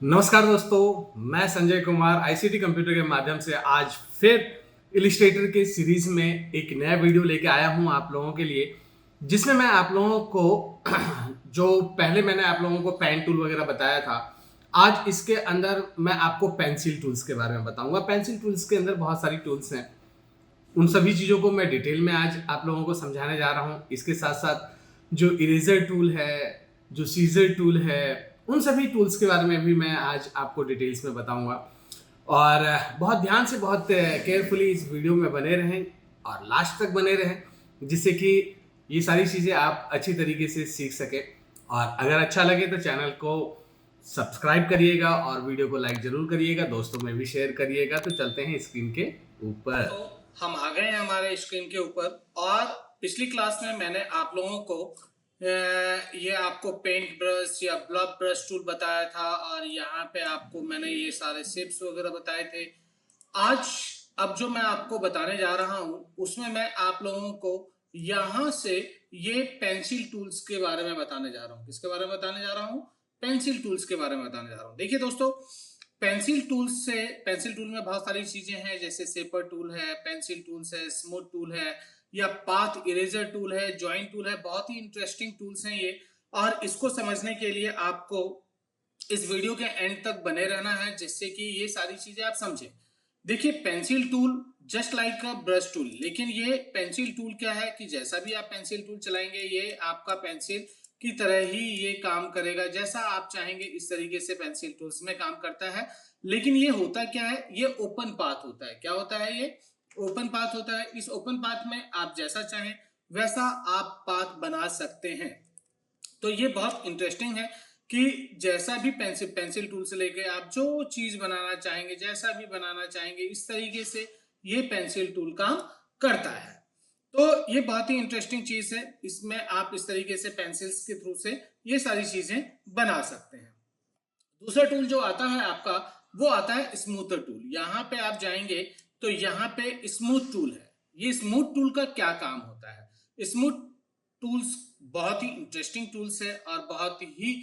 नमस्कार दोस्तों, मैं संजय कुमार आईसीटी कंप्यूटर के माध्यम से आज फिर इलिस्ट्रेटर के सीरीज में एक नया वीडियो लेके आया हूं आप लोगों के लिए, जिसमें मैं आप लोगों को जो पहले मैंने आप लोगों को पेन टूल वगैरह बताया था, आज इसके अंदर मैं आपको पेंसिल टूल्स के बारे में बताऊंगा। पेंसिल टूल्स के अंदर बहुत सारी टूल्स हैं, उन सभी चीज़ों को मैं डिटेल में आज आप लोगों को समझाने जा रहा हूँ। इसके साथ साथ जो इरेजर टूल है, जो सीजर टूल है, उन सभी टूल्स के बारे में भी मैं आज आपको डिटेल्स में बताऊंगा। और बहुत ध्यान से, बहुत केयरफुली इस वीडियो में बने रहें और लास्ट तक बने रहें, जिससे कि ये सारी चीज़ें आप अच्छी तरीके से सीख सकें। और अगर अच्छा लगे तो चैनल को सब्सक्राइब करिएगा और वीडियो को लाइक जरूर करिएगा, दोस्तों में भी शेयर करिएगा। तो चलते हैं स्क्रीन के ऊपर। तो हम आ गए हैं हमारे स्क्रीन के ऊपर। और पिछली क्लास में मैंने आप लोगों को ये आपको पेंट ब्रश या ब्लॉक ब्रश टूल बताया था, और यहाँ पे आपको मैंने ये सारे शेप्स वगैरह बताए थे। आज अब जो मैं आपको बताने जा रहा हूँ उसमें मैं आप लोगों को यहाँ से ये पेंसिल टूल्स के बारे में बताने जा रहा हूँ। किसके बारे में बताने जा रहा हूँ? पेंसिल टूल्स के बारे में बताने जा रहा हूँ। देखिए दोस्तों, पेंसिल टूल में बहुत सारी चीजें हैं, जैसे सेपर टूल है, पेंसिल टूल्स है, स्मूथ टूल है, या पाथ इरेजर टूल है, जॉइंट टूल है। बहुत ही इंटरेस्टिंग टूल्स हैं ये, और इसको समझने के लिए आपको इस वीडियो के एंड तक बने रहना है, जिससे कि ये सारी चीजें आप समझें। देखिए, pencil tool just like a brush tool, लेकिन ये पेंसिल टूल क्या है कि जैसा भी आप पेंसिल टूल चलाएंगे ये आपका पेंसिल की तरह ही ये काम करेगा। जैसा आप चाहेंगे इस तरीके से पेंसिल टूल्स में काम करता है। लेकिन ये होता क्या है? ये ओपन पाथ होता है। क्या होता है? ये ओपन पाथ होता है। इस ओपन पाथ में आप जैसा चाहें वैसा आप पाथ बना सकते हैं। तो ये बहुत इंटरेस्टिंग है कि जैसा भी पेंसिल टूल से लेके आप जो चीज बनाना चाहेंगे, जैसा भी बनाना चाहेंगे, इस तरीके से ये पेंसिल टूल काम करता है। तो ये बहुत ही इंटरेस्टिंग चीज है। इसमें आप इस तरीके से पेंसिल्स के थ्रू से ये सारी चीजें बना सकते हैं। दूसरा टूल जो आता है आपका, वो आता है स्मूथर टूल। यहाँ पे आप जाएंगे तो यहाँ पे स्मूथ टूल है। ये स्मूथ टूल का क्या काम होता है? स्मूथ टूल्स बहुत ही इंटरेस्टिंग टूल्स है, और बहुत ही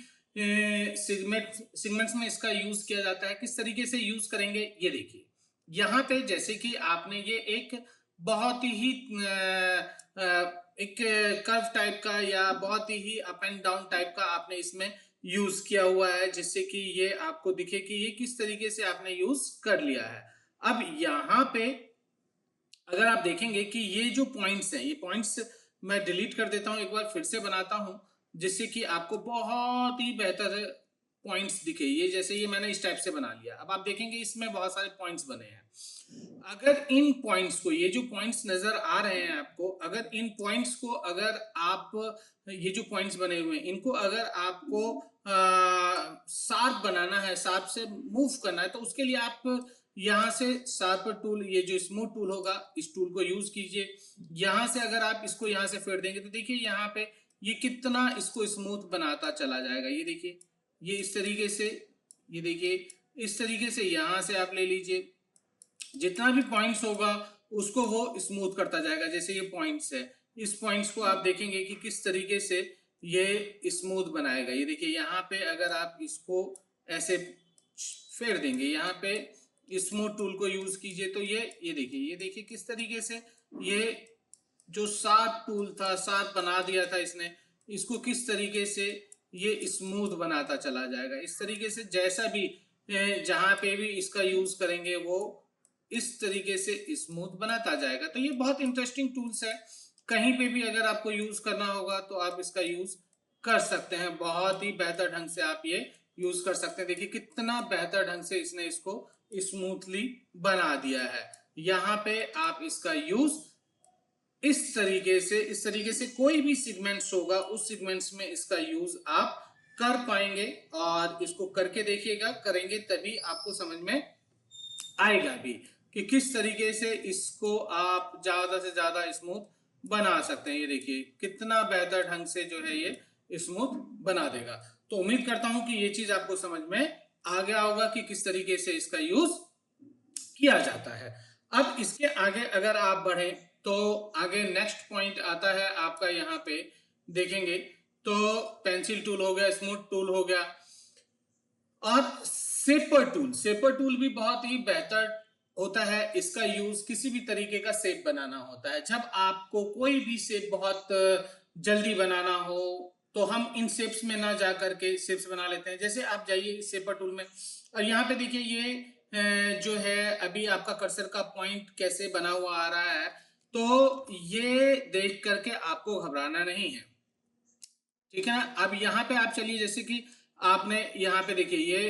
सेगमेंट्स में इसका यूज किया जाता है। किस तरीके से यूज करेंगे ये देखिए। यहाँ पे जैसे कि आपने ये एक बहुत ही एक कर्व टाइप का या बहुत ही अप एंड डाउन टाइप का आपने इसमें यूज किया हुआ है, जिससे कि ये आपको दिखे कि ये किस तरीके से आपने यूज कर लिया है। अब यहाँ पे अगर आप देखेंगे कि ये जो पॉइंट्स हैं, ये पॉइंट्स मैं डिलीट कर देता हूं, एक बार फिर से बनाता हूं, जिससे कि आपको बहुत ही बेहतर पॉइंट्स दिखे। ये जैसे ये मैंने इस टाइप से बना लिया। अब आप देखेंगे इसमें बहुत सारे पॉइंट्स बने हैं। अगर इन पॉइंट्स को, ये जो पॉइंट्स नजर आ रहे हैं आपको, अगर इन पॉइंट्स को अगर आप, ये जो पॉइंट्स बने हुए हैं, इनको अगर आपको शार्प बनाना है, शार्प से मूव करना है, तो उसके लिए आप यहाँ से शार्पर टूल, ये जो स्मूथ टूल होगा, इस टूल को यूज कीजिए। यहाँ से अगर आप इसको यहाँ से फेर देंगे तो देखिए यहाँ पे ये कितना इसको स्मूथ बनाता चला जाएगा। ये देखिए, ये इस तरीके से, ये देखिए इस तरीके से यहाँ से आप ले लीजिए। जितना भी पॉइंट्स होगा उसको वो स्मूथ करता जाएगा। जैसे ये पॉइंट्स है, इस पॉइंट्स को आप देखेंगे कि किस तरीके से ये स्मूथ बनाएगा। ये देखिए यहाँ पे अगर आप इसको ऐसे फेर देंगे, यहाँ पे स्मूथ टूल को यूज कीजिए, तो ये देखिए, ये देखिए किस तरीके से ये जो शार्प टूल था, शार्प बना दिया था इसने, इसको किस तरीके से ये स्मूथ बनाता चला जाएगा। इस तरीके से जैसा भी जहां पे भी इसका यूज करेंगे वो इस तरीके से स्मूथ बनाता जाएगा। तो ये बहुत इंटरेस्टिंग टूल्स है। कहीं पे भी अगर आपको यूज करना होगा तो आप इसका यूज कर सकते हैं। बहुत ही बेहतर ढंग से आप ये यूज कर सकते हैं। देखिए कितना बेहतर ढंग से इसने इसको स्मूथली बना दिया है। यहाँ पे आप इसका यूज इस तरीके से कोई भी सीगमेंट्स होगा उस सीगमेंट्स में इसका यूज आप कर पाएंगे। और इसको करके देखिएगा, करेंगे तभी आपको समझ में आएगा भी कि किस तरीके से इसको आप ज्यादा से ज्यादा स्मूथ बना सकते हैं। ये देखिए कितना बेहतर ढंग से जो है ये स्मूथ बना देगा। तो उम्मीद करता हूं कि ये चीज आपको समझ में आ गया होगा कि किस तरीके से इसका यूज किया जाता है। अब इसके आगे अगर आप बढ़े तो आगे नेक्स्ट पॉइंट आता है आपका। यहाँ पे देखेंगे तो पेंसिल टूल हो गया, स्मूथ टूल हो गया, और सेपर टूल भी बहुत ही बेहतर होता है। इसका यूज किसी भी तरीके का शेप बनाना होता है। जब आपको कोई भी शेप बहुत जल्दी बनाना हो तो हम इन शेप्स में ना जा करके शेप्स बना लेते हैं। जैसे आप जाइए सेपर टूल में और यहाँ पे देखिए ये जो है अभी आपका कर्सर का पॉइंट कैसे बना हुआ आ रहा है, तो ये देख करके आपको घबराना नहीं है, ठीक है। अब यहाँ पे आप चलिए, जैसे कि आपने यहाँ पे देखिए ये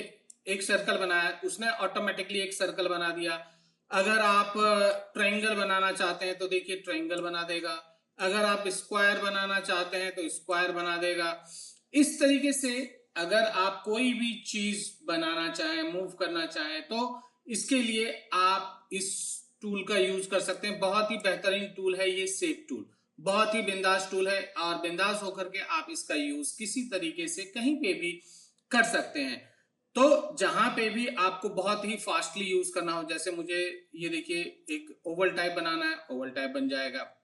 एक सर्कल बनाया, उसने ऑटोमेटिकली एक सर्कल बना दिया। अगर आप ट्रायंगल बनाना चाहते हैं तो देखिए ट्रायंगल बना देगा। अगर आप स्क्वायर बनाना चाहते हैं तो स्क्वायर बना देगा। इस तरीके से अगर आप कोई भी चीज बनाना चाहें, मूव करना चाहें, तो इसके लिए आप इस टूल का यूज कर सकते हैं। बहुत ही बेहतरीन टूल है ये शेप टूल, बहुत ही बिंदास टूल है और बिंदास होकर के आप इसका यूज किसी तरीके से कहीं पे भी कर सकते हैं। तो जहां पे भी आपको बहुत ही फास्टली यूज करना हो, जैसे मुझे ये देखिए एक ओवल टाइप बनाना है, ओवल टाइप बन जाएगा।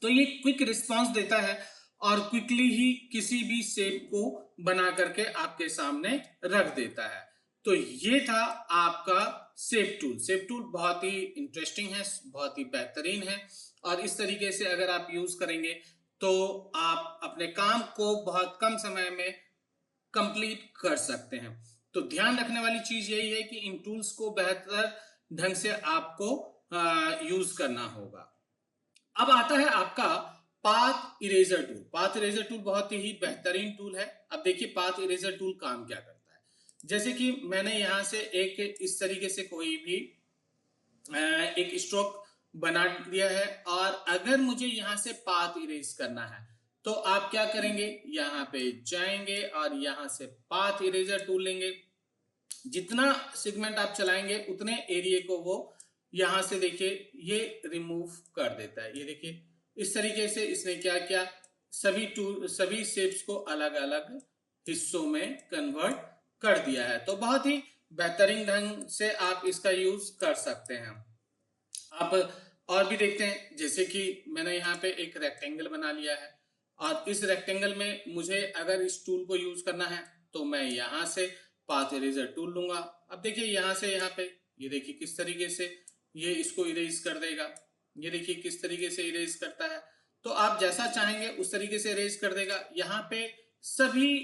तो ये क्विक रिस्पांस देता है और क्विकली ही किसी भी शेप को बना करके आपके सामने रख देता है। तो ये था आपका शेप टूल। शेप टूल बहुत ही इंटरेस्टिंग है, बहुत ही बेहतरीन है और इस तरीके से अगर आप यूज करेंगे तो आप अपने काम को बहुत कम समय में कंप्लीट कर सकते हैं। तो ध्यान रखने वाली चीज यही है कि इन टूल्स को बेहतर ढंग से आपको यूज करना होगा। अब आता है आपका path eraser tool. Path eraser tool बहुत ही बेहतरीन टूल है। अब देखिए पाथ इरेजर टूल काम क्या करता है। जैसे कि मैंने यहां से एक इस तरीके से कोई भी एक स्ट्रोक बना दिया है और अगर मुझे यहां से पाथ इरेज करना है तो आप क्या करेंगे, यहाँ पे जाएंगे और यहां से पाथ इरेजर टूल लेंगे। जितना सेगमेंट आप चलाएंगे उतने एरिया को वो यहां से देखिए ये रिमूव कर देता है। ये देखिए इस तरीके से इसने क्या किया, सभी शेप्स को अलग अलग हिस्सों में कन्वर्ट कर दिया है। तो बहुत ही बेहतरीन ढंग से आप इसका यूज कर सकते हैं। आप और भी देखते हैं, जैसे कि मैंने यहाँ पे एक रेक्टेंगल बना लिया है और इस रेक्टेंगल में मुझे अगर इस टूल को यूज करना है तो मैं यहाँ से पाथ इरेजर टूल लूंगा। अब देखिए यहाँ से यहाँ पे ये देखिए किस तरीके से ये इसको इरेज कर देगा। ये देखिए किस तरीके से इरेज करता है। तो आप जैसा चाहेंगे उस तरीके से इरेज कर देगा। यहाँ पे सभी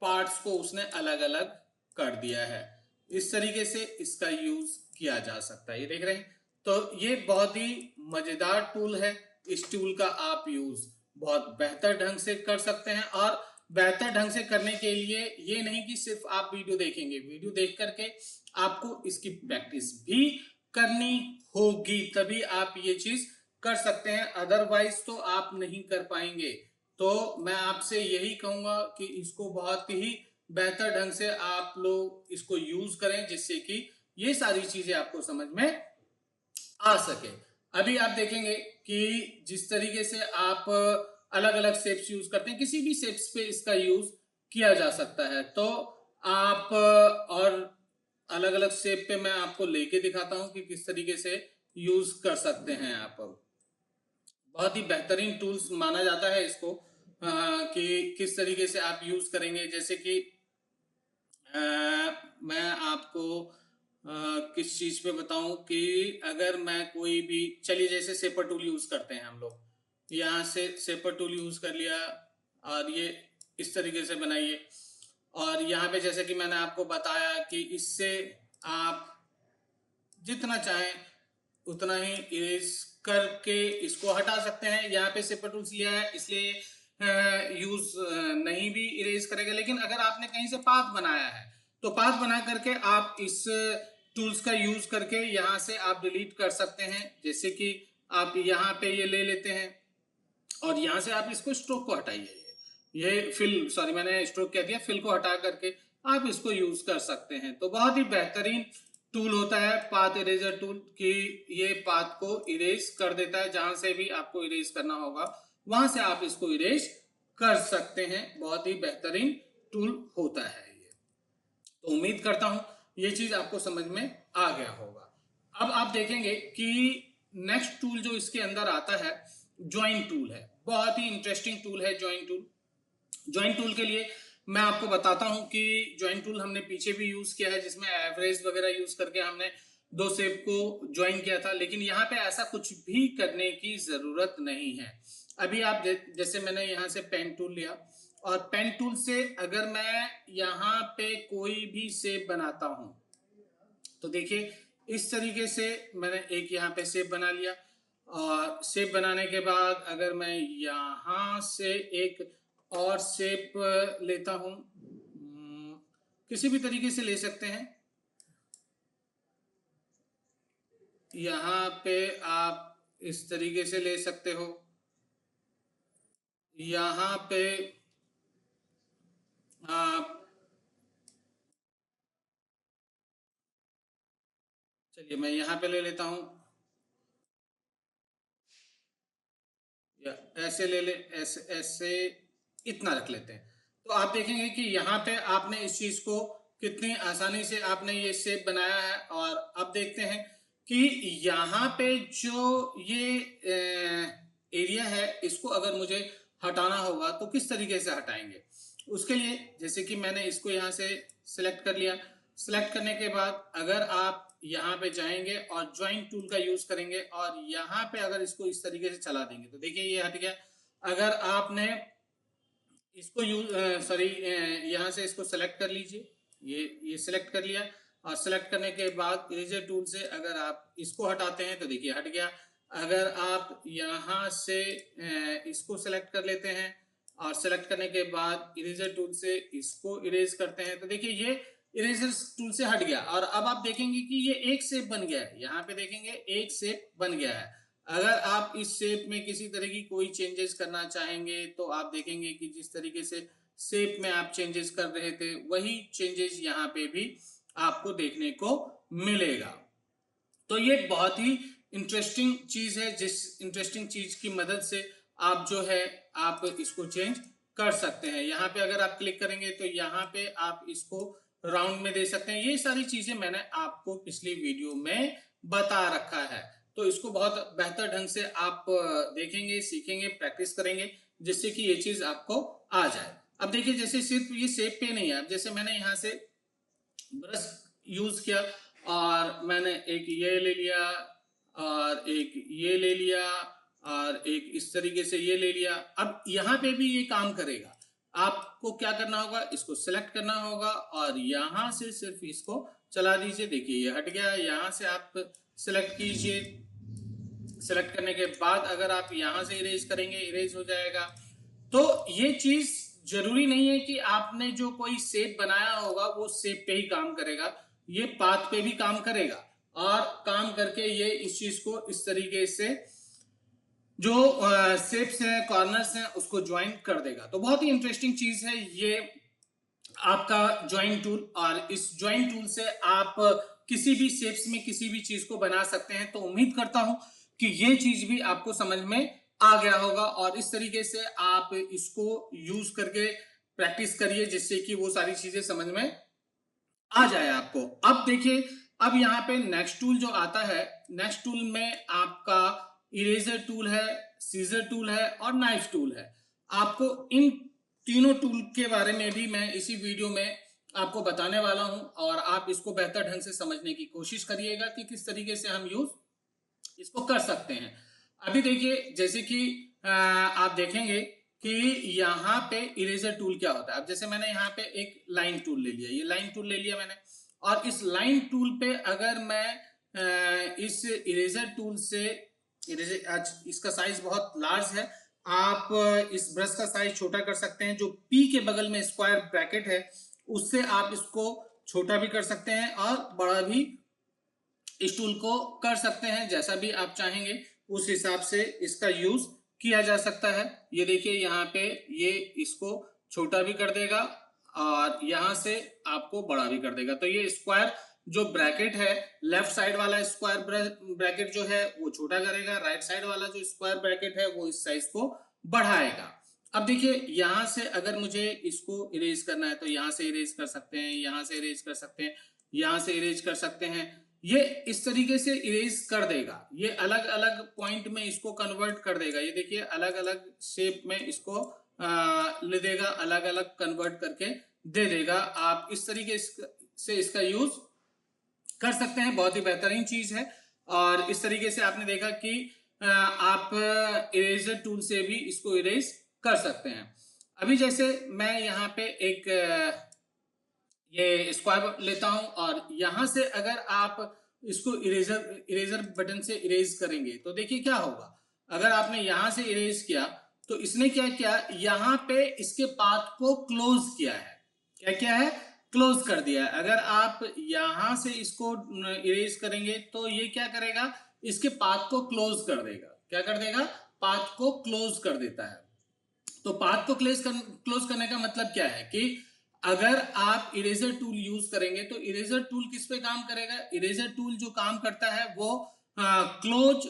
पार्ट्स को उसने अलग अलग कर दिया है। इस तरीके से इसका यूज किया जा सकता है। ये देख रहे हैं, तो ये बहुत ही मजेदार टूल है। इस टूल का आप यूज बहुत बेहतर ढंग से कर सकते हैं और बेहतर ढंग से करने के लिए ये नहीं कि सिर्फ आप वीडियो देखेंगे, वीडियो देख करके आपको इसकी प्रैक्टिस भी करनी होगी, तभी आप ये चीज कर सकते हैं, अदरवाइज तो आप नहीं कर पाएंगे। तो मैं आपसे यही कहूंगा कि इसको बहुत ही बेहतर ढंग से आप लोग इसको यूज करें जिससे कि ये सारी चीजें आपको समझ में आ सके। अभी आप देखेंगे कि जिस तरीके से आप अलग अलग शेप्स यूज करते हैं, किसी भी शेप्स पे इसका यूज किया जा सकता है। तो आप और अलग अलग शेप पे मैं आपको लेके दिखाता हूं कि किस तरीके से यूज कर सकते हैं आप। बहुत ही बेहतरीन टूल्स माना जाता है इसको कि किस तरीके से आप यूज करेंगे। जैसे कि मैं आपको किस चीज पे बताऊं कि अगर मैं कोई भी, चलिए जैसे सेपर टूल यूज करते हैं हम लोग, यहाँ से सेपर टूल यूज कर लिया और ये इस तरीके से बनाइए। और यहाँ पे जैसे कि मैंने आपको बताया कि इससे आप जितना चाहें उतना ही इरेज करके इसको हटा सकते हैं। यहाँ पे सेपर टूल्स लिया है इसलिए यूज नहीं भी इरेज करेगा, लेकिन अगर आपने कहीं से पाथ बनाया है तो पाथ बना करके आप इस टूल्स का यूज करके यहाँ से आप डिलीट कर सकते हैं। जैसे कि आप यहाँ पे ये ले लेते हैं और यहाँ से आप इसको स्ट्रोक को हटाइए, ये फिल, सॉरी मैंने स्ट्रोक कह दिया, फिल को हटा करके आप इसको यूज कर सकते हैं। तो बहुत ही बेहतरीन टूल होता है पाथ इरेजर टूल कि ये पाथ को इरेज कर देता है। जहां से भी आपको इरेज करना होगा वहां से आप इसको इरेज कर सकते हैं। बहुत ही बेहतरीन टूल होता है ये। तो उम्मीद करता हूं ये चीज आपको समझ में आ गया होगा। अब आप देखेंगे कि नेक्स्ट टूल जो इसके अंदर आता है ज्वाइन टूल है। बहुत ही इंटरेस्टिंग टूल है ज्वाइन टूल। ज्वाइन टूल के लिए मैं आपको बताता हूं कि ज्वाइन टूल हमने पीछे भी यूज किया है, जिसमें एवरेज वगैरह यूज करके हमने दो शेप को ज्वाइन किया था, लेकिन यहाँ पे ऐसा कुछ भी करने की जरूरत नहीं है। अभी आप जैसे मैंने यहाँ से पेन टूल लिया, और पेन टूल से अगर मैं यहाँ पे कोई भी शेप बनाता हूं तो देखिए इस तरीके से मैंने एक यहाँ पे शेप बना लिया। और शेप बनाने के बाद अगर मैं यहाँ से एक और शेप लेता हूं, किसी भी तरीके से ले सकते हैं। यहाँ पे आप इस तरीके से ले सकते हो। यहाँ पे आप, चलिए मैं यहाँ पे ले लेता हूं, या ऐसे ले ले, ऐसे ऐसे इतना रख लेते हैं। तो आप देखेंगे कि यहाँ पे आपने इस चीज को कितनी आसानी से आपने ये शेप बनाया है। और अब देखते हैं कि यहाँ पे जो ये एरिया है, इसको अगर मुझे हटाना होगा तो किस तरीके से हटाएंगे। उसके लिए जैसे कि मैंने इसको यहाँ से सिलेक्ट कर लिया। सिलेक्ट करने के बाद अगर आप यहाँ पे जाएंगे और ज्वाइन टूल का यूज करेंगे और यहाँ पे अगर इसको इस तरीके से चला देंगे तो देखिए ये हट गया। अगर आपने इसको यूज यहाँ से इसको सेलेक्ट कर लीजिए, ये सिलेक्ट कर लिया। और सेलेक्ट करने के बाद इरेजर टूल से अगर आप इसको हटाते हैं तो देखिए हट गया। अगर आप यहाँ से इसको सेलेक्ट कर लेते हैं और सेलेक्ट करने के बाद इरेजर टूल से इसको इरेज करते हैं तो देखिए ये इरेजर टूल से हट गया। और अब आप देखेंगे कि ये एक शेप बन गया है। यहाँ पे देखेंगे एक शेप बन गया है। अगर आप इस शेप में किसी तरह की कोई चेंजेस करना चाहेंगे तो आप देखेंगे कि जिस तरीके से शेप में आप चेंजेस कर रहे थे वही चेंजेस यहाँ पे भी आपको देखने को मिलेगा। तो ये बहुत ही इंटरेस्टिंग चीज है, जिस इंटरेस्टिंग चीज की मदद से आप जो है आप इसको चेंज कर सकते हैं। यहाँ पे अगर आप क्लिक करेंगे तो यहाँ पे आप इसको राउंड में दे सकते हैं। ये सारी चीजें मैंने आपको पिछली वीडियो में बता रखा है। तो इसको बहुत बेहतर ढंग से आप देखेंगे, सीखेंगे, प्रैक्टिस करेंगे, जिससे कि ये चीज आपको आ जाए। अब देखिए जैसे सिर्फ ये शेप पे नहीं है, अब जैसे मैंने यहाँ से ब्रश यूज किया और मैंने एक ये ले लिया और एक ये ले लिया और एक इस तरीके से ये ले लिया। अब यहाँ पे भी ये काम करेगा। आपको क्या करना होगा, इसको सेलेक्ट करना होगा और यहाँ से सिर्फ इसको चला दीजिए। देखिए ये हट गया। यहाँ से आप सेलेक्ट कीजिए। सेलेक्ट करने के बाद अगर आप यहाँ से इरेज करेंगे, इरेज हो जाएगा। तो ये चीज जरूरी नहीं है कि आपने जो कोई शेप बनाया होगा वो शेप पे ही काम करेगा, ये पाथ पे भी काम करेगा। और काम करके ये इस चीज को इस तरीके से जो शेप्स हैं, कॉर्नर्स हैं, उसको ज्वाइन कर देगा। तो बहुत ही इंटरेस्टिंग चीज है ये आपका ज्वाइन टूल। और इस ज्वाइन टूल से आप किसी भी शेप्स में किसी भी चीज को बना सकते हैं। तो उम्मीद करता हूं कि ये चीज भी आपको समझ में आ गया होगा और इस तरीके से आप इसको यूज करके प्रैक्टिस करिए, जिससे कि वो सारी चीजें समझ में आ जाए आपको। अब देखिए, अब यहाँ पे नेक्स्ट टूल जो आता है, नेक्स्ट टूल में आपका इरेजर टूल है, सीजर टूल है और नाइफ टूल है। आपको इन तीनों टूल के बारे में भी मैं इसी वीडियो में आपको बताने वाला हूं और आप इसको बेहतर ढंग से समझने की कोशिश करिएगा कि किस तरीके से हम यूज इसको कर सकते हैं। अभी देखिए जैसे कि आप देखेंगे कि यहाँ पे इरेजर टूल क्या होता है। अब जैसे मैंने यहाँ पे एक लाइन टूल ले लिया, ये लाइन टूल ले लिया मैंने, और इस लाइन टूल पे अगर मैं इस इरेजर टूल से इरेजर, आज इसका साइज बहुत लार्ज है, आप इस ब्रश का साइज छोटा कर सकते हैं। जो पी के बगल में स्क्वायर ब्रैकेट है उससे आप इसको छोटा भी कर सकते हैं और बड़ा भी इस टूल को कर सकते हैं। जैसा भी आप चाहेंगे उस हिसाब से इसका यूज किया जा सकता है। ये देखिए यहाँ पे ये इसको छोटा भी कर देगा और यहाँ से आपको बड़ा भी कर देगा। तो ये स्क्वायर जो ब्रैकेट है, लेफ्ट साइड वाला स्क्वायर ब्रैकेट जो है वो छोटा करेगा, राइट साइड वाला जो स्क्वायर ब्रैकेट है वो इस साइज को बढ़ाएगा। अब देखिए यहाँ से अगर मुझे इसको इरेज करना है तो यहाँ से इरेज कर सकते हैं, यहाँ से इरेज कर सकते हैं, यहाँ से इरेज कर सकते हैं। ये इस तरीके से इरेज कर देगा। ये अलग अलग पॉइंट में इसको कन्वर्ट कर देगा। ये देखिए अलग अलग शेप में इसको ले देगा, अलग अलग कन्वर्ट करके दे देगा। आप इस तरीके से इसका यूज कर सकते हैं, बहुत ही बेहतरीन चीज है। और इस तरीके से आपने देखा कि आप इरेजर टूल से भी इसको इरेज कर सकते हैं। अभी जैसे मैं यहाँ पे एक ये स्क्वायर लेता हूं और यहां से अगर आप इसको इरेजर बटन से इरेज करेंगे तो देखिए क्या होगा। अगर आपने यहां से इरेज किया तो इसने क्या किया, यहां पे इसके पाथ को क्लोज किया है। क्या किया है? क्लोज कर दिया है। अगर आप यहां से इसको इरेज करेंगे तो ये क्या करेगा, इसके पाथ को क्लोज कर देगा। क्या कर देगा? पाथ को क्लोज कर देता है। तो पाथ को क्लोज करने का मतलब क्या है कि अगर आप इरेजर टूल यूज करेंगे तो इरेजर टूल किस पे काम करेगा? इरेजर टूल जो काम करता है वो क्लोज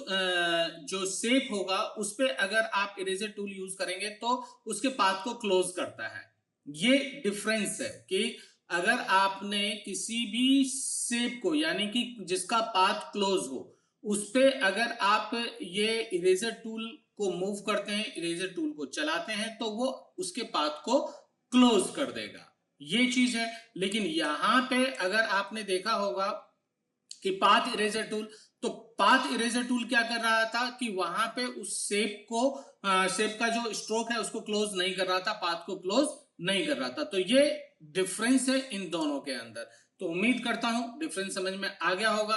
जो शेप होगा उस पे अगर आप इरेजर टूल यूज करेंगे तो उसके पाथ को क्लोज करता है। ये डिफरेंस है कि अगर आपने किसी भी शेप को, यानी कि जिसका पाथ क्लोज हो, उस पे अगर आप ये इरेजर टूल को मूव करते हैं, इरेजर टूल को चलाते हैं, तो वो उसके पाथ को क्लोज कर देगा। ये चीज है। लेकिन यहां पे अगर आपने देखा होगा कि पाथ इरेजर टूल, तो पाथ इरेजर टूल क्या कर रहा था कि वहां पे उस शेप को, शेप का जो स्ट्रोक है उसको क्लोज नहीं कर रहा था, पाथ को क्लोज नहीं कर रहा था। तो ये डिफरेंस है इन दोनों के अंदर। तो उम्मीद करता हूं डिफरेंस समझ में आ गया होगा।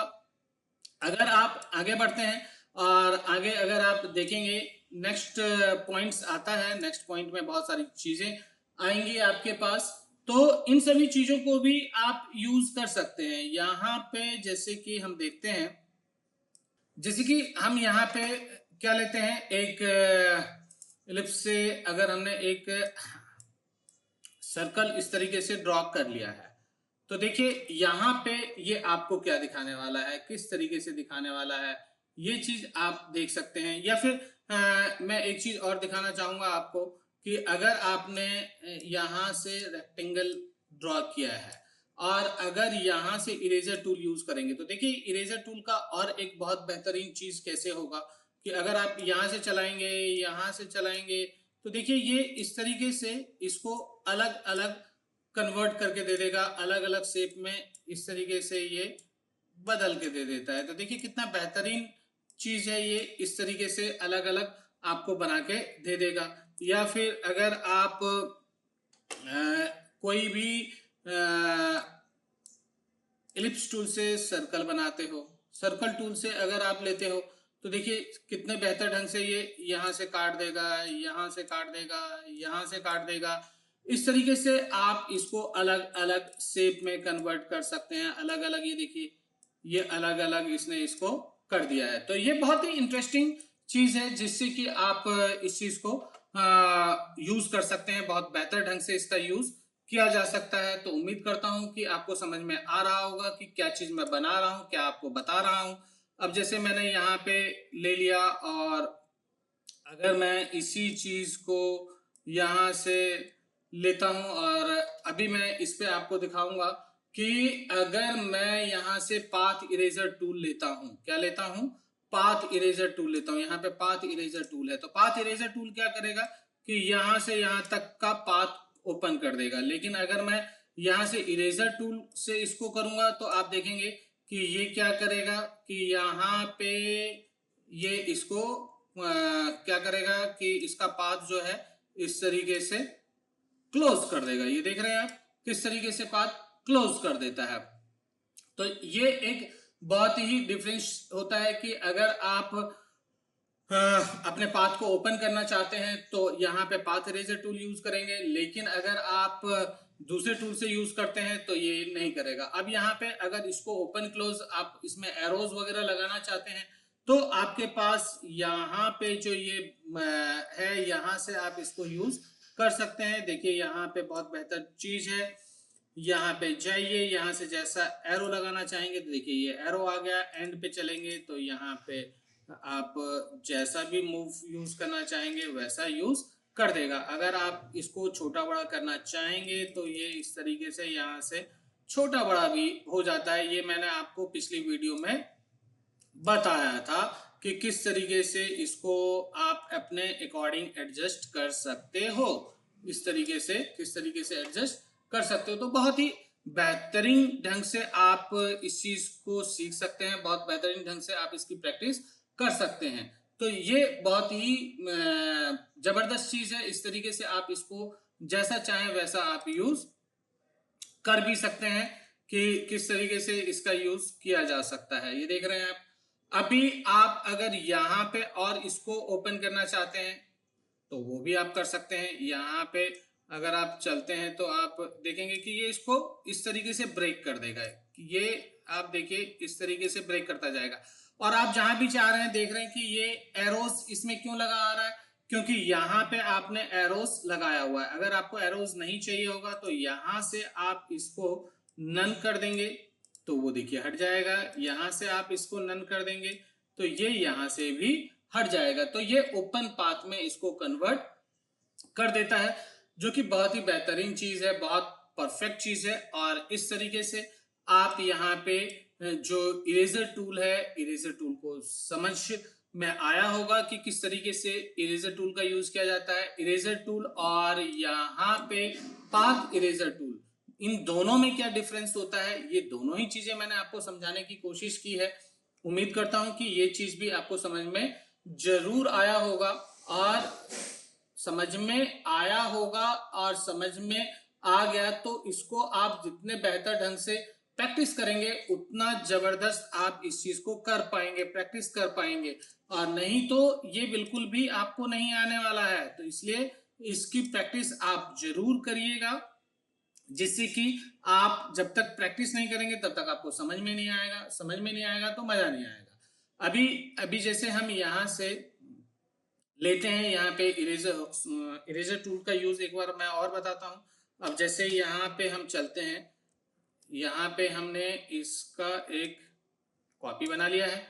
अगर आप आगे बढ़ते हैं और आगे अगर आप देखेंगे नेक्स्ट पॉइंट्स आता है, नेक्स्ट पॉइंट में बहुत सारी चीजें आएंगी आपके पास, तो इन सभी चीजों को भी आप यूज कर सकते हैं। यहाँ पे जैसे कि हम देखते हैं, जैसे कि हम यहाँ पे क्या लेते हैं, एक इलिप्स से अगर हमने एक सर्कल इस तरीके से ड्रॉ कर लिया है तो देखिए यहाँ पे ये आपको क्या दिखाने वाला है, किस तरीके से दिखाने वाला है, ये चीज आप देख सकते हैं। या फिर मैं एक चीज और दिखाना चाहूंगा आपको कि अगर आपने यहाँ से रेक्टेंगल ड्रॉ किया है और अगर यहाँ से इरेजर टूल यूज करेंगे तो देखिए इरेजर टूल का और एक बहुत बेहतरीन चीज कैसे होगा कि अगर आप यहाँ से चलाएंगे, यहाँ से चलाएंगे, तो देखिए ये इस तरीके से इसको अलग अलग कन्वर्ट करके दे देगा, अलग अलग शेप में इस तरीके से ये बदल के दे देता है। तो देखिए कितना बेहतरीन चीज है ये, इस तरीके से अलग अलग आपको बना के दे देगा। या फिर अगर आप कोई भी इलिप्स टूल से सर्कल बनाते हो, सर्कल टूल से अगर आप लेते हो तो देखिए कितने बेहतर ढंग से ये यहाँ से काट देगा, यहाँ से काट देगा, यहाँ से काट देगा। इस तरीके से आप इसको अलग अलग शेप में कन्वर्ट कर सकते हैं, अलग अलग। ये देखिए ये अलग अलग इसने इसको कर दिया है। तो ये बहुत ही इंटरेस्टिंग चीज है जिससे कि आप इस चीज को यूज कर सकते हैं, बहुत बेहतर ढंग से इसका यूज किया जा सकता है। तो उम्मीद करता हूं कि आपको समझ में आ रहा होगा कि क्या चीज मैं बना रहा हूं, क्या आपको बता रहा हूं। अब जैसे मैंने यहाँ पे ले लिया और अगर मैं इसी चीज को यहाँ से लेता हूं और अभी मैं इस पे आपको दिखाऊंगा कि अगर मैं यहाँ से पाथ इरेजर टूल लेता हूं, क्या लेता हूं, पाथ इरेजर टूल लेता हूं। यहाँ पे पाथ इरेजर टूल है तो पाथ इरेजर टूल क्या करेगा कि यहाँ से यहाँ तक का पाथ ओपन कर देगा। लेकिन अगर मैं यहाँ से इरेजर टूल से इसको करूंगा तो आप देखेंगे कि ये क्या करेगा कि यहाँ पे ये इसको क्या करेगा कि इसका पाथ जो है इस तरीके से क्लोज कर देगा। ये देख रहे हैं आप किस तरीके से पाथ क्लोज कर देता है। तो ये एक बहुत ही डिफरेंस होता है कि अगर आप अपने पाथ को ओपन करना चाहते हैं तो यहाँ पे पाथ इरेजर टूल यूज करेंगे, लेकिन अगर आप दूसरे टूल से यूज करते हैं तो ये नहीं करेगा। अब यहाँ पे अगर इसको ओपन क्लोज आप इसमें एरोज वगैरह लगाना चाहते हैं तो आपके पास यहाँ पे जो ये है, यहाँ से आप इसको यूज कर सकते हैं। देखिए यहाँ पे बहुत बेहतर चीज है, यहाँ पे जाइए, यहाँ से जैसा एरो लगाना चाहेंगे तो देखिए ये एरो आ गया। एंड पे चलेंगे तो यहाँ पे आप जैसा भी मूव यूज करना चाहेंगे वैसा यूज कर देगा। अगर आप इसको छोटा बड़ा करना चाहेंगे तो ये इस तरीके से यहाँ से छोटा बड़ा भी हो जाता है। ये मैंने आपको पिछली वीडियो में बताया था कि किस तरीके से इसको आप अपने अकॉर्डिंग एडजस्ट कर सकते हो, इस तरीके से किस तरीके से एडजस्ट कर सकते हो। तो बहुत ही बेहतरीन ढंग से आप इस चीज को सीख सकते हैं, बहुत बेहतरीन ढंग से आप इसकी प्रैक्टिस कर सकते हैं। तो ये बहुत ही जबरदस्त चीज है। इस तरीके से आप इसको जैसा चाहें वैसा आप यूज कर भी सकते हैं कि किस तरीके से इसका यूज किया जा सकता है। ये देख रहे हैं आप। अभी आप अगर यहाँ पे और इसको ओपन करना चाहते हैं तो वो भी आप कर सकते हैं। यहाँ पे अगर आप चलते हैं तो आप देखेंगे कि ये इसको इस तरीके से ब्रेक कर देगा। ये आप देखिए इस तरीके से ब्रेक करता जाएगा। और आप जहां भी चाह रहे हैं देख रहे हैं कि ये एरोस इसमें क्यों लगा आ रहा है, क्योंकि यहाँ पे आपने एरोस लगाया हुआ है। अगर आपको एरोस नहीं चाहिए होगा तो यहाँ से आप इसको नन कर देंगे तो वो देखिए हट जाएगा। यहाँ से आप इसको नन कर देंगे तो ये यहाँ से भी हट जाएगा। तो ये ओपन पाथ में इसको कन्वर्ट कर देता है, जो कि बहुत ही बेहतरीन चीज है, बहुत परफेक्ट चीज है। और इस तरीके से आप यहाँ पे जो इरेजर टूल है, इरेजर टूल को समझ में आया होगा कि किस तरीके से इरेजर टूल का यूज किया जाता है। इरेजर टूल और यहाँ पे पाथ इरेजर टूल, इन दोनों में क्या डिफरेंस होता है, ये दोनों ही चीजें मैंने आपको समझाने की कोशिश की है। उम्मीद करता हूं कि ये चीज भी आपको समझ में जरूर आया होगा और समझ में आया होगा और समझ में आ गया तो इसको आप जितने बेहतर ढंग से प्रैक्टिस करेंगे उतना जबरदस्त आप इस चीज को कर पाएंगे, प्रैक्टिस कर पाएंगे। और नहीं तो ये बिल्कुल भी आपको नहीं आने वाला है। तो इसलिए इसकी प्रैक्टिस आप जरूर करिएगा, जिससे कि आप जब तक प्रैक्टिस नहीं करेंगे तब तक आपको समझ में नहीं आएगा, समझ में नहीं आएगा तो मजा नहीं आएगा। अभी जैसे हम यहाँ से लेते हैं, यहाँ पे इरेजर टूल का यूज एक बार मैं और बताता हूँ। अब जैसे यहाँ पे हम चलते हैं, यहाँ पे हमने इसका एक कॉपी बना लिया है,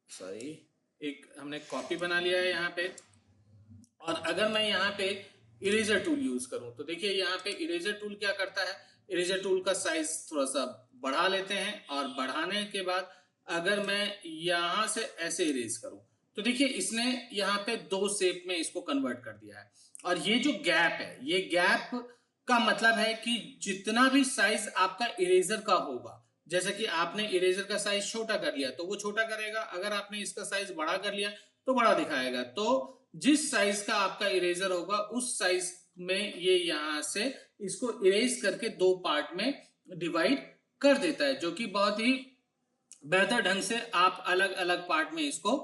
सॉरी एक हमने कॉपी बना लिया है यहाँ पे। और अगर मैं यहाँ पे इरेजर टूल यूज करूं तो देखिए यहाँ पे इरेजर टूल क्या करता है, इरेजर टूल का साइज थोड़ा सा बढ़ा लेते हैं और बढ़ाने के बाद अगर मैं यहाँ से ऐसे इरेज करूं तो देखिए इसने यहाँ पे दो शेप में इसको कन्वर्ट कर दिया है। और ये जो गैप है, ये गैप का मतलब है कि जितना भी साइज आपका इरेजर का होगा, जैसे कि आपने इरेजर का साइज छोटा कर लिया तो वो छोटा करेगा, अगर आपने इसका साइज बड़ा कर लिया तो बड़ा दिखाएगा। तो जिस साइज का आपका इरेजर होगा उस साइज में ये यहां से इसको इरेज करके दो पार्ट में डिवाइड कर देता है, जो कि बहुत ही बेहतर ढंग से आप अलग अलग पार्ट में इसको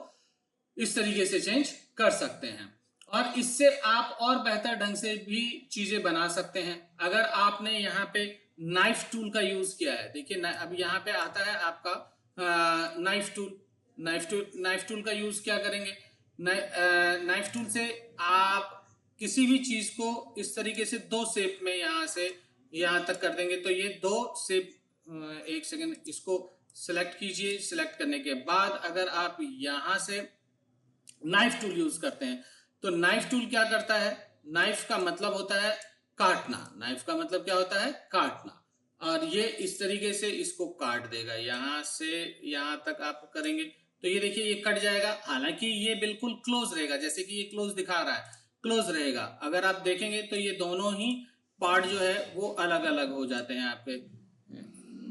इस तरीके से चेंज कर सकते हैं। और इससे आप और बेहतर ढंग से भी चीजें बना सकते हैं। अगर आपने यहाँ पे नाइफ टूल का यूज किया है, देखिए अब यहाँ पे आता है आपका नाइफ टूल। नाइफ टूल का यूज क्या करेंगे, नाइफ टूल से आप किसी भी चीज को इस तरीके से दो शेप में यहाँ से यहाँ तक कर देंगे। तो ये दो शेप, एक सेकेंड इसको सिलेक्ट कीजिए। सिलेक्ट करने के बाद अगर आप यहाँ से नाइफ टूल यूज करते हैं तो नाइफ टूल क्या करता है, नाइफ का मतलब होता है काटना। नाइफ का मतलब क्या होता है, काटना। और ये इस तरीके से इसको काट देगा, यहां से यहां तक आप करेंगे तो ये देखिए ये कट जाएगा। हालांकि ये बिल्कुल क्लोज रहेगा, जैसे कि ये क्लोज दिखा रहा है, क्लोज रहेगा। अगर आप देखेंगे तो ये दोनों ही पार्ट जो है वो अलग अलग हो जाते हैं आपके।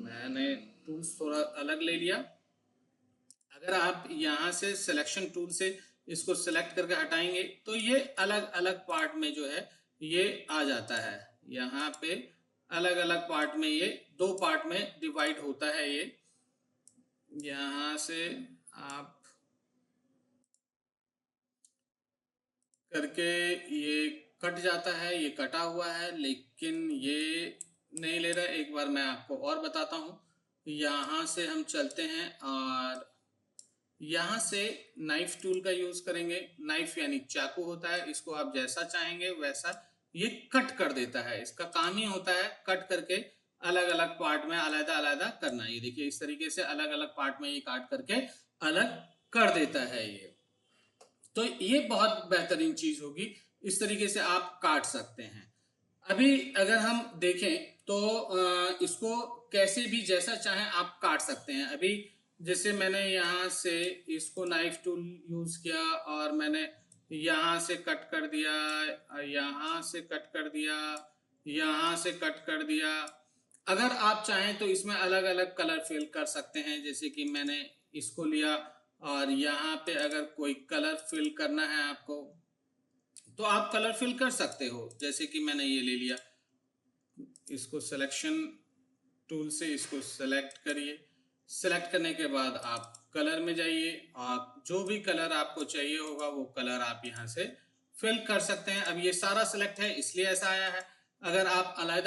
मैंने टूल्स थोड़ा अलग ले लिया। अगर आप यहाँ से सिलेक्शन टूल से इसको सिलेक्ट करके हटाएंगे तो ये अलग अलग पार्ट में जो है ये आ जाता है। यहाँ पे अलग अलग पार्ट में ये दो पार्ट में डिवाइड होता है। ये यहाँ से आप करके ये कट जाता है, ये कटा हुआ है, लेकिन ये नहीं ले रहा। एक बार मैं आपको और बताता हूँ। यहाँ से हम चलते हैं और यहाँ से नाइफ टूल का यूज करेंगे। नाइफ यानी चाकू होता है, इसको आप जैसा चाहेंगे वैसा ये कट कर देता है। इसका काम ही होता है कट करके अलग अलग पार्ट में अलग अलग करना। ये देखिए इस तरीके से अलग अलग पार्ट में ये काट करके अलग कर देता है ये। तो ये बहुत बेहतरीन चीज होगी, इस तरीके से आप काट सकते हैं। अभी अगर हम देखें तो इसको कैसे भी जैसा चाहें आप काट सकते हैं। अभी जैसे मैंने यहाँ से इसको नाइफ टूल यूज किया और मैंने यहाँ से कट कर दिया, यहाँ से कट कर दिया, यहाँ से कट कर दिया। अगर आप चाहें तो इसमें अलग अलग कलर फिल कर सकते हैं, जैसे कि मैंने इसको लिया और यहाँ पे अगर कोई कलर फिल करना है आपको तो आप कलर फिल कर सकते हो। जैसे कि मैंने ये ले लिया, इसको सिलेक्शन टूल से इसको सेलेक्ट करिए। सेलेक्ट करने के बाद आप कलर में जाइए और जो भी कलर आपको चाहिए होगा वो कलर आप यहाँ से फिल कर सकते हैं। अब ये सारा सेलेक्ट है इसलिए ऐसा आया है। अगर आप अलग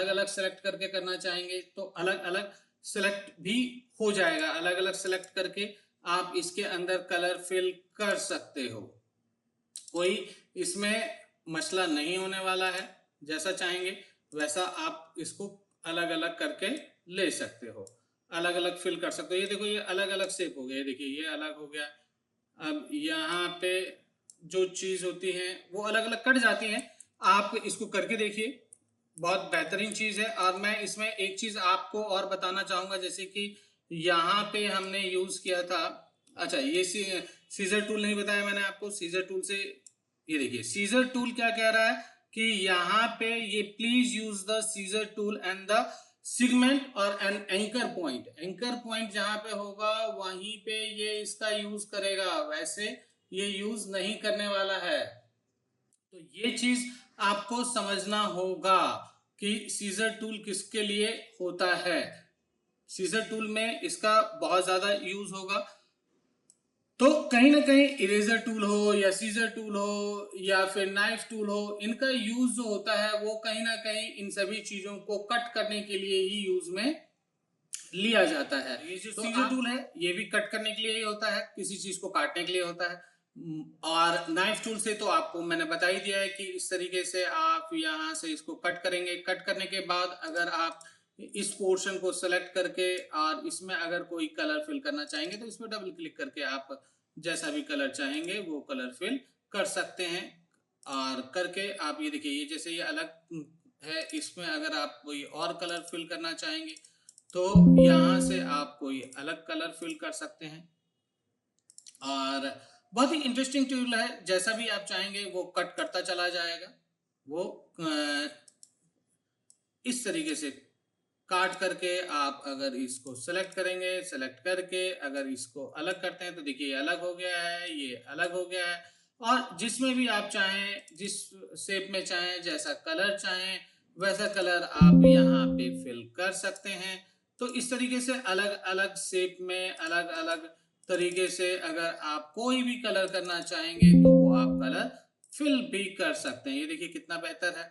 अलग सेलेक्ट करके करना चाहेंगे तो अलग अलग सेलेक्ट भी हो जाएगा। अलग अलग सेलेक्ट करके आप इसके अंदर कलर फिल कर सकते हो। कोई इसमें मसला नहीं होने वाला है। जैसा चाहेंगे वैसा आप इसको अलग अलग करके ले सकते हो, अलग अलग फिल कर सकते हो। ये देखो ये अलग अलग शेप हो गया, देखिए ये अलग हो गया। अब यहाँ पे जो चीज होती है वो अलग अलग कट जाती हैं। आप इसको करके देखिए, बहुत बेहतरीन चीज है। और मैं इसमें एक चीज आपको और बताना चाहूंगा, जैसे कि यहाँ पे हमने यूज किया था, अच्छा ये सीजर टूल नहीं बताया मैंने आपको। सीजर टूल से ये देखिए, सीजर टूल क्या कह रहा है कि यहाँ पे ये please use the scissor tool and the segment और an anchor point. Anchor point जहां पे होगा वहीं पे ये इसका यूज करेगा, वैसे ये यूज नहीं करने वाला है। तो ये चीज आपको समझना होगा कि सीजर टूल किसके लिए होता है। सीजर टूल में इसका बहुत ज्यादा यूज होगा। तो कहीं ना कहीं इरेजर टूल हो या सीजर टूल हो या फिर नाइफ टूल हो, इनका यूज जो होता है वो कहीं ना कहीं इन सभी चीजों को कट करने के लिए ही यूज में लिया जाता है। ये जो सीजर टूल है ये भी कट करने के लिए ही होता है, किसी चीज को काटने के लिए होता है। और नाइफ टूल से तो आपको मैंने बता ही दिया है कि इस तरीके से आप यहाँ से इसको कट करेंगे। कट करने के बाद अगर आप इस पोर्शन को सेलेक्ट करके और इसमें अगर कोई कलर फिल करना चाहेंगे तो इसमें डबल क्लिक करके आप जैसा भी कलर चाहेंगे वो कलर फिल कर सकते हैं। और करके आप ये देखिए, ये जैसे ये अलग है, इसमें अगर आप कोई और कलर फिल करना चाहेंगे तो यहाँ से आप कोई अलग कलर फिल कर सकते हैं। और बहुत ही इंटरेस्टिंग टूल है, जैसा भी आप चाहेंगे वो कट करता चला जाएगा। वो इस तरीके से काट करके आप अगर इसको सेलेक्ट करेंगे, सेलेक्ट करके अगर इसको अलग करते हैं तो देखिए ये अलग हो गया है, ये अलग हो गया है। और जिसमें भी आप चाहें, जिस शेप में चाहें, जैसा कलर चाहें वैसा कलर आप यहाँ पे फिल कर सकते हैं। तो इस तरीके से अलग अलग शेप में अलग अलग तरीके से अगर आप कोई भी कलर करना चाहेंगे तो वो आप कलर फिल भी कर सकते हैं। ये देखिए कितना बेहतर है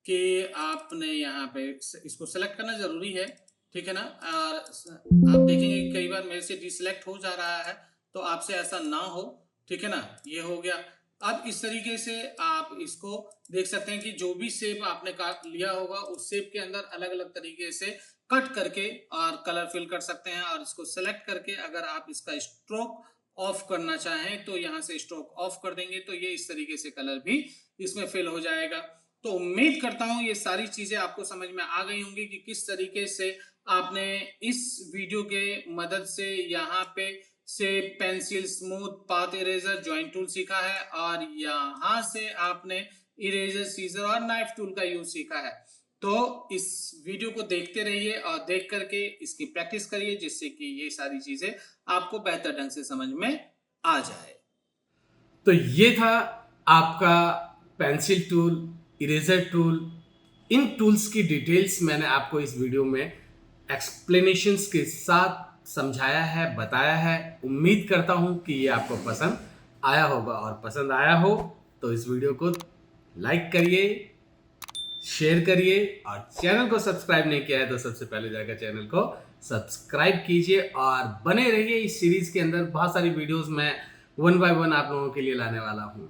कि आपने यहाँ पे इसको सेलेक्ट करना जरूरी है, ठीक है ना। और आप देखेंगे कई बार मेरे से डिसेलेक्ट हो जा रहा है, तो आपसे ऐसा ना हो, ठीक है ना। ये हो गया। अब इस तरीके से आप इसको देख सकते हैं कि जो भी शेप आपने काट लिया होगा उस शेप के अंदर अलग अलग तरीके से कट करके और कलर फिल कर सकते हैं। और इसको सेलेक्ट करके अगर आप इसका स्ट्रोक ऑफ करना चाहें तो यहाँ से स्ट्रोक ऑफ कर देंगे तो ये इस तरीके से कलर भी इसमें फिल हो जाएगा। तो उम्मीद करता हूं ये सारी चीजें आपको समझ में आ गई होंगी कि किस तरीके से आपने इस वीडियो के मदद से यहाँ पे से pencil, smooth, path eraser, joint tool सीखा है और यहाँ से आपने इरेजर, सीजर और नाइफ टूल का यूज सीखा है। तो इस वीडियो को देखते रहिए और देख करके इसकी प्रैक्टिस करिए, जिससे कि ये सारी चीजें आपको बेहतर ढंग से समझ में आ जाए। तो ये था आपका पेंसिल टूल, इरेजर टूल। इन टूल्स की डिटेल्स मैंने आपको इस वीडियो में एक्सप्लेनेशंस के साथ समझाया है, बताया है। उम्मीद करता हूं कि ये आपको पसंद आया होगा, और पसंद आया हो तो इस वीडियो को लाइक करिए, शेयर करिए, और चैनल को सब्सक्राइब नहीं किया है तो सबसे पहले जाकर चैनल को सब्सक्राइब कीजिए और बने रहिए। इस सीरीज के अंदर बहुत सारी वीडियोस मैं 1 बाय 1 आप लोगों के लिए लाने वाला हूं।